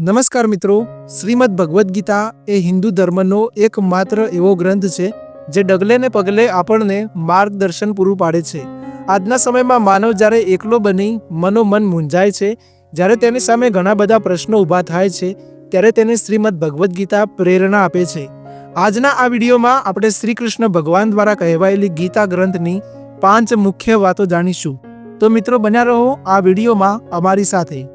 નમસ્કાર મિત્રો, શ્રીમદ ભગવદ્ ગીતા એ હિન્દુ ધર્મનો એકમાત્ર એવો ગ્રંથ છે જે ડગલે ને પગલે આપણને માર્ગદર્શન પૂરું પાડે છે. આજના સમયમાં માનવ જ્યારે એકલો બની મનોમન મૂંઝાય છે, જ્યારે તેની સામે ઘણા બધા પ્રશ્નો ઊભા થાય છે, ત્યારે તેને શ્રીમદ ભગવદ્ ગીતા પ્રેરણા આપે છે. આજના આ વિડીયોમાં આપણે શ્રી કૃષ્ણ ભગવાન દ્વારા કહેવાયેલી ગીતા ગ્રંથની 5 મુખ્ય વાતો જાણીશું. તો મિત્રો બન્યા રહો આ વિડીયોમાં અમારી સાથે.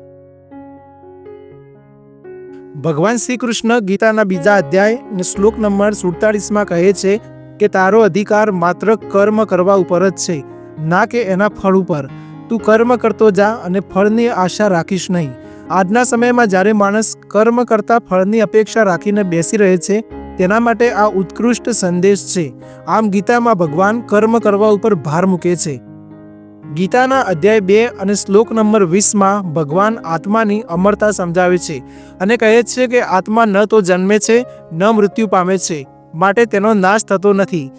ભગવાન શ્રી કૃષ્ણ ગીતાના 2 અધ્યાય અને શ્લોક નંબર 47 કહે છે કે તારો અધિકાર માત્ર કર્મ કરવા ઉપર જ છે, ના કે એના ફળ ઉપર. તું કર્મ કરતો જા અને ફળની આશા રાખીશ નહીં. આજના સમયમાં જ્યારે માણસ કર્મ કરતા ફળની અપેક્ષા રાખીને બેસી રહે છે, તેના માટે આ ઉત્કૃષ્ટ સંદેશ છે. આમ ગીતામાં ભગવાન કર્મ કરવા ઉપર ભાર મૂકે છે. ગીતાના અધ્યાય 2 અને શ્લોક નંબર 20 ભગવાન આત્માની અમરતા સમજાવે છે અને કહે છે કે આત્મા ન તો જન્મે છે ન મૃત્યુ પામે છે, માટે તેનો નાશ થતો નથી.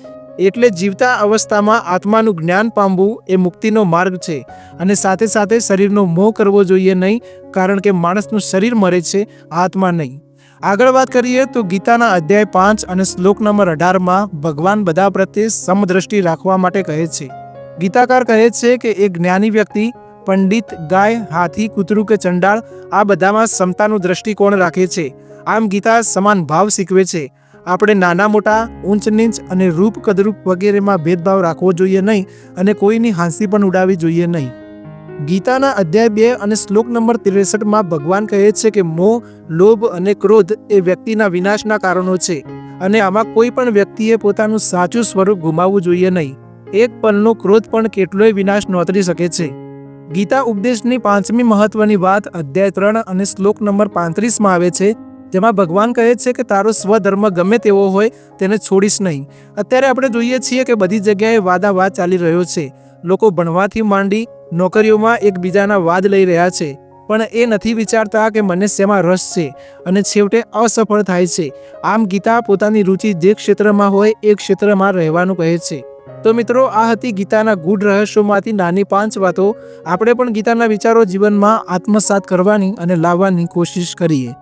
એટલે જીવતા અવસ્થામાં આત્માનું જ્ઞાન પામવું એ મુક્તિનો માર્ગ છે. અને સાથે સાથે શરીરનો મોહ કરવો જોઈએ નહીં, કારણ કે માણસનું શરીર મરે છે, આત્મા નહીં. આગળ વાત કરીએ તો ગીતાના અધ્યાય 5 અને શ્લોક નંબર 18 ભગવાન બધા પ્રત્યે સમદ્રષ્ટિ રાખવા માટે કહે છે. ગીતાકાર કહે છે કે એક જ્ઞાની વ્યક્તિ પંડિત, ગાય, હાથી, કૂતરું કે ચંડાળ આ બધામાં સમતાનું દ્રષ્ટિકોણ રાખે છે. આમ ગીતા સમાન ભાવ શીખવે છે. આપણે નાના મોટા, ઊંચ નીચ અને રૂપ કદરૂપ વગેરેમાં ભેદભાવ રાખવો જોઈએ નહીં અને કોઈની હાંસી પણ ઉડાવવી જોઈએ નહીં. ગીતાના અધ્યાય 2 અને શ્લોક નંબર 63 ભગવાન કહે છે કે મોહ, લોભ અને ક્રોધ એ વ્યક્તિના વિનાશના કારણો છે અને આમાં કોઈ પણ વ્યક્તિએ પોતાનું સાચું સ્વરૂપ ગુમાવવું જોઈએ નહીં. એક પલનો ક્રોધ પણ કેટલોય વિનાશ નોતરી શકે છે. ગીતા ઉપદેશની 5મી મહત્વની વાત અધ્યાય 3 અને શ્લોક નંબર 35 આવે છે, જેમાં ભગવાન કહે છે કે તારો સ્વધર્મ ગમે તેવો હોય તેને છોડીશ નહીં. અત્યારે આપણે જોઈએ છીએ કે બધી જગ્યાએ વાદાવાદ ચાલી રહ્યો છે. લોકો ભણવાથી માંડી નોકરીઓમાં એકબીજાના વાદ લઈ રહ્યા છે, પણ એ નથી વિચારતા કે મને શેમાં રસ છે, અને છેવટે અસફળ થાય છે. આમ ગીતા પોતાની રુચિ જે ક્ષેત્રમાં હોય એ ક્ષેત્રમાં રહેવાનું કહે છે. તો મિત્રો, આ હતી ગીતાના ગૂઢ રહસ્યોમાંથી નાની 5 વાતો. આપણે પણ ગીતાના વિચારો જીવનમાં આત્મસાત કરવાની અને લાવવાની કોશિશ કરીએ.